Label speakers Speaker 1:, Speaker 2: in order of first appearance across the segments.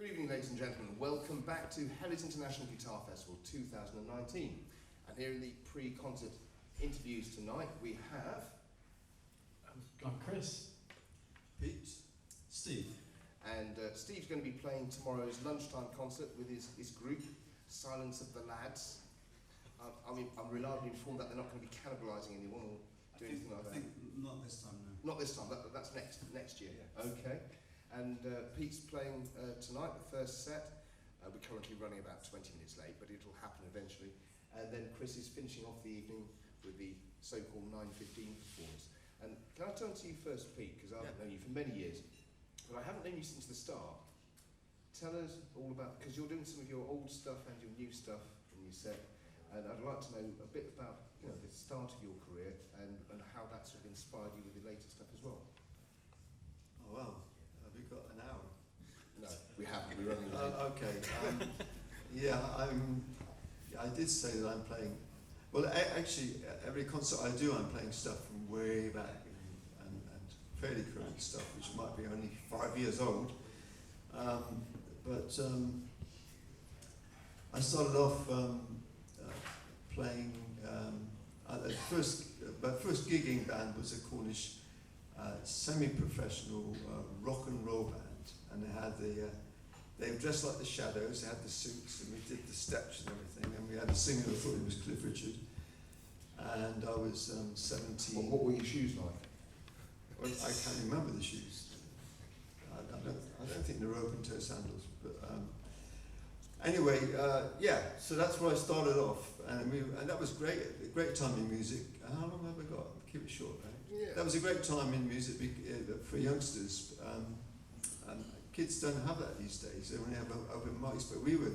Speaker 1: Good evening, ladies and gentlemen. Welcome back to Hellys International Guitar Festival 2019. And here in the pre-concert interviews tonight, we have...
Speaker 2: I'm Chris.
Speaker 3: Pete.
Speaker 2: Steve.
Speaker 1: And Steve's going to be playing tomorrow's lunchtime concert with his group, Silence of the Lads. I'm reliably informed that they're not going to be cannibalising anyone or doing anything like that.
Speaker 3: I think not this time, no.
Speaker 1: Not this time, that's next year.
Speaker 3: Yeah.
Speaker 1: Okay. And Pete's playing tonight, the first set. We're currently running about 20 minutes late, but it'll happen eventually. And then Chris is finishing off the evening with the so-called 9:15 performance. And can I turn to you first, Pete, because I've known you for many years, but I haven't known you since the start. Tell us all about, because you're doing some of your old stuff and your new stuff in your set, and I'd like to know a bit about the start of your career and how that sort of inspired you with the later stuff as well.
Speaker 3: Oh, well, have we got an hour?
Speaker 1: No, we haven't. We're running late.
Speaker 3: Okay. I did say that I'm playing. Well, actually, every concert I do, I'm playing stuff from way back and fairly current stuff, which might be only 5 years old. But I started off playing. My first gigging band was a Cornish semi-professional rock and roll band, and they were dressed like the Shadows. They had the suits, and we did the steps and everything. And we had a singer who thought he was Cliff Richard, and I was 17.
Speaker 1: What were your shoes like?
Speaker 3: Well, I can't remember the shoes. I don't think they were open-toe sandals, but anyway, so that's where I started off, and that was great. A great time in music. How long have I got? Keep it short, right?
Speaker 1: Yeah.
Speaker 3: That was a great time in music for youngsters. And kids don't have that these days. They only have open mics. But we were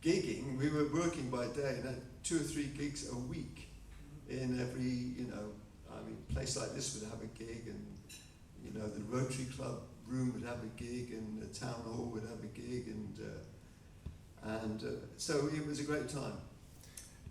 Speaker 3: gigging. We were working by day, and had 2 or 3 gigs a week in every, place like this would have a gig, and the Rotary Club room would have a gig, and the town hall would have a gig, and so it was a great time.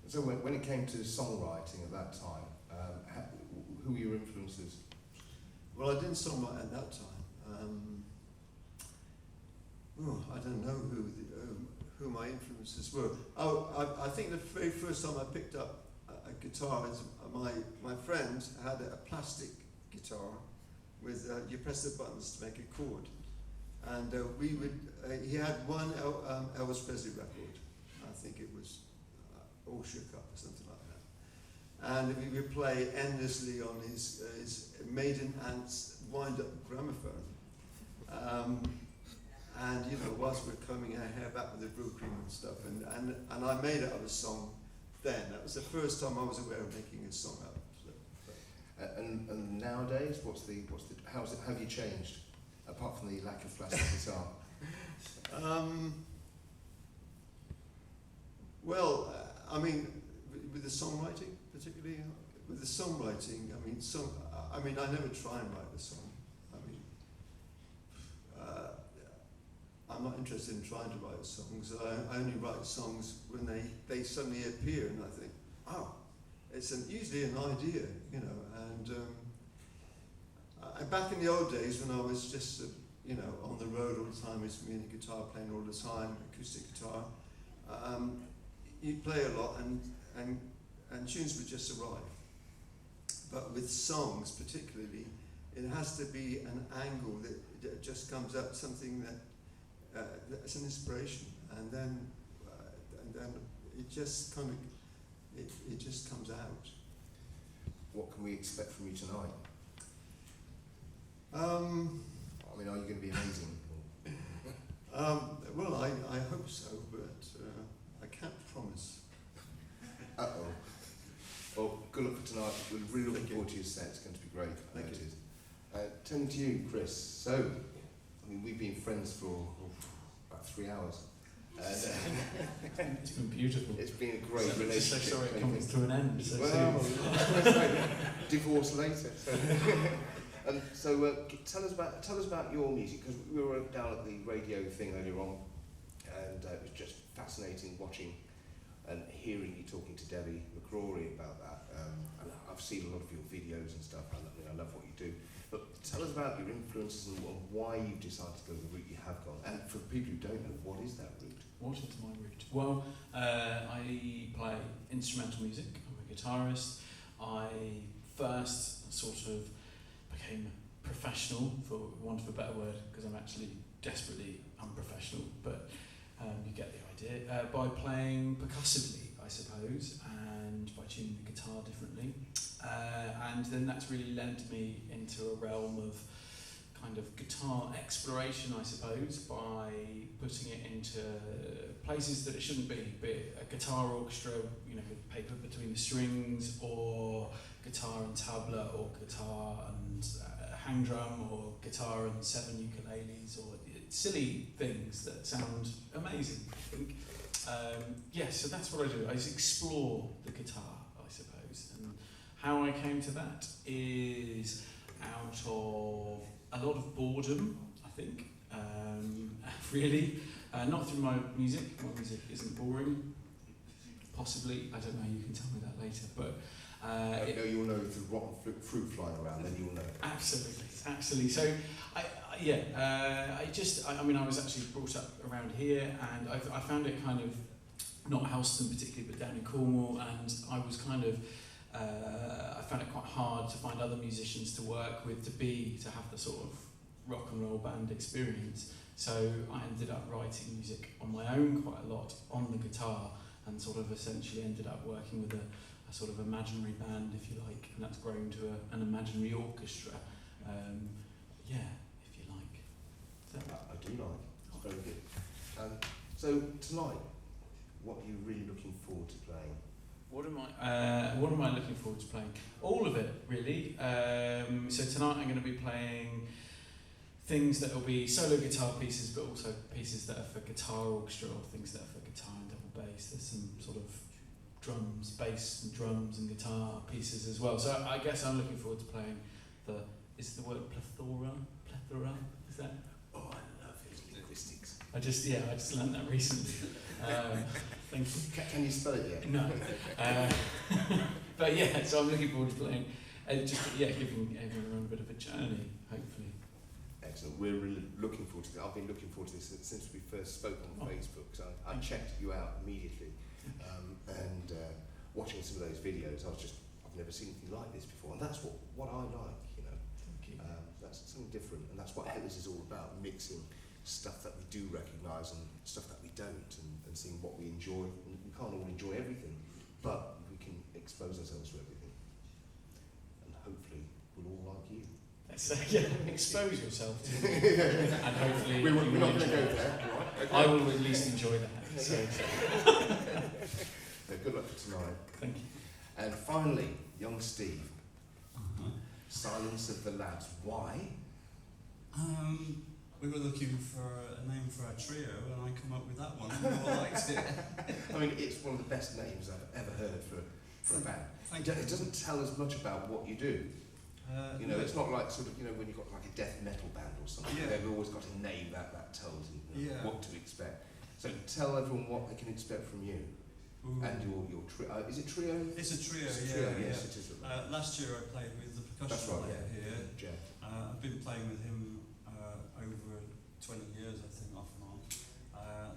Speaker 1: So when it came to songwriting at that time, who were your influences?
Speaker 3: Well, I didn't songwrite at that time. I don't know who my influences were. I think the very first time I picked up a guitar, my friend had a plastic guitar with you press the buttons to make a chord, and he had one Elvis Presley record. I think it was All Shook Up or something like that, and we would play endlessly on his Maiden Aunt's wind-up gramophone, and whilst we're combing our hair back with the brew cream and stuff, and I made it up a song. Then that was the first time I was aware of making a song up.
Speaker 1: And nowadays, how have you changed, apart from the lack of plastic guitar?
Speaker 3: With the songwriting, particularly with the songwriting, I never try and write a song. I'm not interested in trying to write songs. I only write songs when they suddenly appear, and I think, oh, it's usually an idea, and back in the old days when I was just, on the road all the time, with me and the guitar playing all the time, acoustic guitar, you'd play a lot and tunes would just arrive. But with songs particularly, it has to be an angle that just comes up, something that's an inspiration, and then it just kind of, it just comes out.
Speaker 1: What can we expect from you tonight?
Speaker 3: Are
Speaker 1: you going to be amazing?
Speaker 3: Well, I hope so, but I can't promise.
Speaker 1: Uh-oh. Well, good luck for tonight. We're really looking forward to your set. It's going to be great.
Speaker 3: Thank you.
Speaker 1: Turning to you, Chris. So, we've been friends for about 3 hours.
Speaker 2: It's been beautiful.
Speaker 1: It's been a great relationship.
Speaker 2: So sorry it comes to an end.
Speaker 1: Divorce later. Tell us about your music, because we were down at the radio thing earlier on, and it was just fascinating watching and hearing you talking to Debbie McCrory about that. And I've seen a lot of your videos and stuff. I love what you do. But tell us about your influences and why you've decided to go the route you have gone. And for the people who don't know, is that route?
Speaker 2: What is my route? Well, I play instrumental music. I'm a guitarist. I first sort of became professional, for want of a better word, because I'm actually desperately unprofessional, but you get the idea, by playing percussively, I suppose, and by tuning the guitar differently. And then that's really lent me into a realm of kind of guitar exploration, I suppose, by putting it into places that it shouldn't be it a guitar orchestra, you know, with paper between the strings, or guitar and tabla, or guitar and hang drum, or guitar and 7 ukuleles, or silly things that sound amazing, I think. So that's what I do. I just explore the guitar, I suppose. And how I came to that is out of a lot of boredom, I think, really. Not through my music. My music isn't boring. Possibly, I don't know, you can tell me that later. But
Speaker 1: you'll know if there's rotten fruit flying around, then you'll know.
Speaker 2: Absolutely. So, I was actually brought up around here, and I found it kind of, not Helston particularly, but down in Cornwall, and I was kind of, I found it quite hard to find other musicians to work with, to have the sort of rock and roll band experience. So I ended up writing music on my own quite a lot on the guitar, and sort of essentially ended up working with a sort of imaginary band, if you like, and that's grown to an imaginary orchestra. If you like. So,
Speaker 1: I do like. It's very good. So tonight, what are you really looking forward to playing?
Speaker 2: What am I looking forward to playing? All of it, really. So tonight I'm going to be playing things that will be solo guitar pieces, but also pieces that are for guitar orchestra, or things that are for guitar and double bass. There's some sort of drums, bass and drums and guitar pieces as well. So I guess I'm looking forward to playing is the word plethora? Is that?
Speaker 1: Oh, I love his linguistics.
Speaker 2: I just learned that recently. Thank you.
Speaker 1: Can you spell it yet?
Speaker 2: No. But yeah, so I'm looking forward to playing, giving everyone a bit of a journey, hopefully.
Speaker 1: Excellent. We're really looking forward to this. I've been looking forward to this since we first spoke on Facebook. So I checked you out immediately, and watching some of those videos, I've never seen anything like this before, and that's what I like, you know.
Speaker 2: Thank you.
Speaker 1: That's something different, and that's what Hellys is all about: mixing stuff that we do recognise and stuff that we don't, and seeing what we enjoy. And we can't all enjoy everything, but we can expose ourselves to everything, and hopefully we'll all like you.
Speaker 2: Expose yourself to me, and hopefully
Speaker 1: we're not going to go there. Right? Okay.
Speaker 2: I will at least enjoy that. So.
Speaker 1: Good luck for tonight.
Speaker 2: Thank you.
Speaker 1: And finally, young Steve. Silence of the Lads. Why?
Speaker 4: We were looking for a name for our trio, and I come up with that one, and we all liked it.
Speaker 1: I mean, it's one of the best names I've ever heard for a band.
Speaker 4: Thank you.
Speaker 1: It doesn't tell us much about what you do. It's not like sort of, when you've got like a death metal band or something.
Speaker 4: Yeah.
Speaker 1: They've always got a name that tells you what to expect. So tell everyone what they can expect from you.
Speaker 4: Ooh.
Speaker 1: And your trio. Is it trio?
Speaker 4: It's a trio,
Speaker 1: It's a
Speaker 4: yeah.
Speaker 1: trio, yes, it is.
Speaker 4: Last year I played with the percussion player here.
Speaker 1: Jeff.
Speaker 4: I've been playing with him over 20 years, I think, off and on.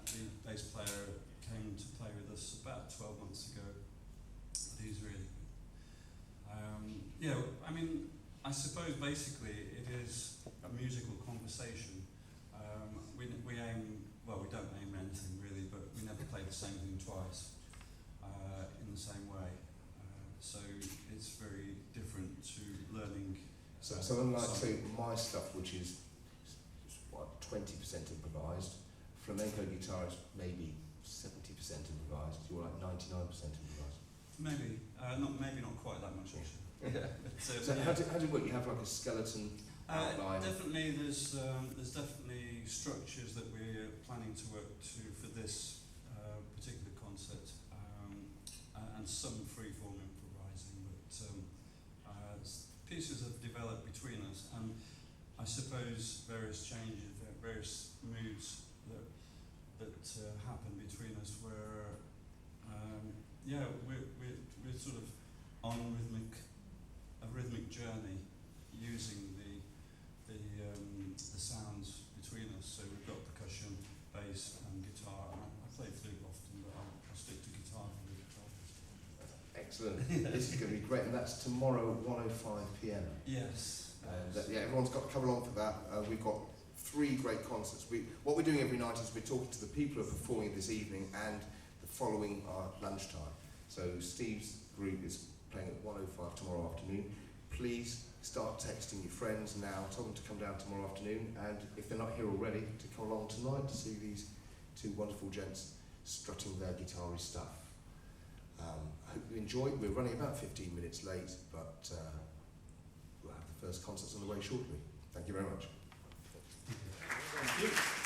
Speaker 4: The bass player came to play with us about 12 months ago, but he's really good. I suppose basically it is a musical conversation. We don't aim anything really, but we never play the same thing twice in the same way. So it's very different to learning.
Speaker 1: So unlike my stuff, which is 20% improvised, flamenco guitar is maybe 70% improvised. You're like 99% improvised.
Speaker 4: Maybe not quite that much actually.
Speaker 1: So how does it work? You have like a skeleton outline?
Speaker 4: Definitely, there's definitely structures that we're planning to work to for this particular concert, and some freeform improvising. But pieces have developed between us, and I suppose various changes, various moods that happen between us, where we're sort of on a rhythmic journey using the sounds between us. So we've got percussion, bass and guitar
Speaker 1: Excellent. This is going to be great, and that's tomorrow at 1:05 p.m.
Speaker 4: Yes.
Speaker 1: And yeah, everyone's got to come along for that. We've got 3 great concerts. What we're doing every night is we're talking to the people who are performing this evening and the following our lunchtime. So Steve's group is playing at 1:05 tomorrow afternoon. Please start texting your friends now. Tell them to come down tomorrow afternoon, and if they're not here already, to come along tonight to see these 2 wonderful gents strutting their guitar-y stuff. I hope you enjoy. We're running about 15 minutes late, but we'll have the first concerts on the way shortly. Thank you very much.
Speaker 4: Thank you.